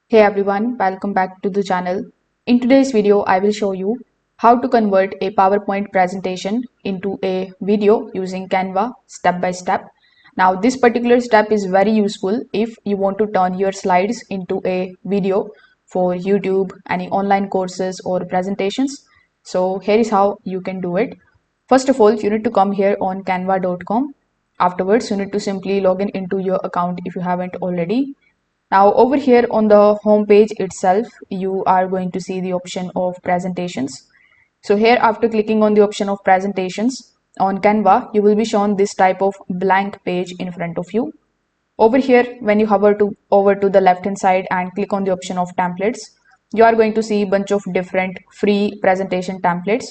Hey everyone, welcome back to the channel. In today's video, I will show you how to convert a PowerPoint presentation into a video using Canva step by step. Now, this particular step is very useful if you want to turn your slides into a video for YouTube, any online courses or presentations. So here is how you can do it. First of all, you need to come here on canva.com. Afterwards, you need to simply log in into your account if you haven't already. Now over here on the home page itself, you are going to see the option of presentations. So here after clicking on the option of presentations on Canva, you will be shown this type of blank page in front of you. Over here, when you hover over to the left hand side and click on the option of templates, you are going to see a bunch of different free presentation templates.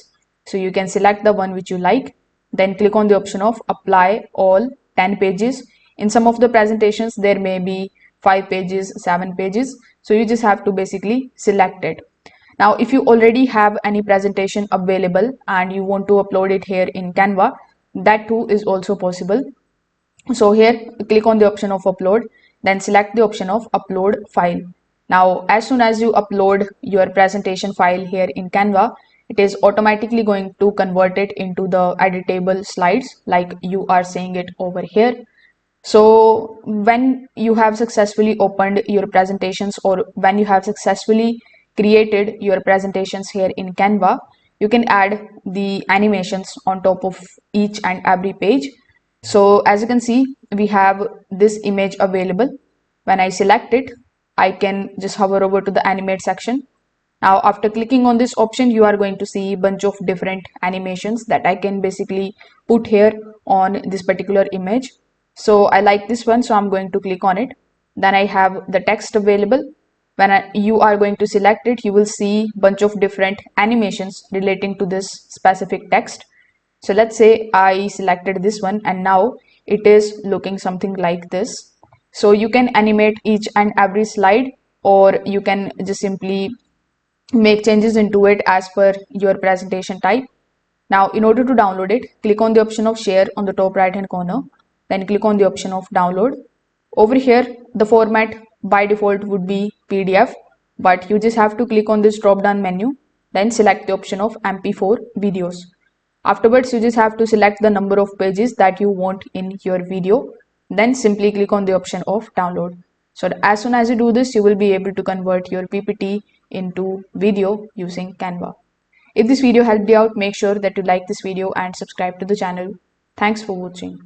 So you can select the one which you like, then click on the option of apply all 10 pages. In some of the presentations, there may be 5 pages, 7 pages. So you just have to basically select it. Now, if you already have any presentation available and you want to upload it here in Canva, that too is also possible. So here click on the option of upload, then select the option of upload file. Now as soon as you upload your presentation file here in Canva, it is automatically going to convert it into the editable slides like you are seeing it over here. So when you have successfully opened your presentations or when you have successfully created your presentations here in Canva, you can add the animations on top of each and every page. So as you can see, we have this image available. When I select it, I can just hover over to the animate section. Now, after clicking on this option, you are going to see a bunch of different animations that I can basically put here on this particular image. So I like this one, so I'm going to click on it. Then I have the text available. When you are going to select it, you will see a bunch of different animations relating to this specific text. So let's say I selected this one and now it is looking something like this. So you can animate each and every slide, or you can just simply make changes into it as per your presentation type. Now, in order to download it, click on the option of share on the top right hand corner, then click on the option of download. Over here, the format by default would be PDF, but you just have to click on this drop down menu, then select the option of MP4 videos. Afterwards, you just have to select the number of pages that you want in your video, then simply click on the option of download. So as soon as you do this, you will be able to convert your PPT into video using Canva. If this video helped you out, make sure that you like this video and subscribe to the channel. Thanks for watching.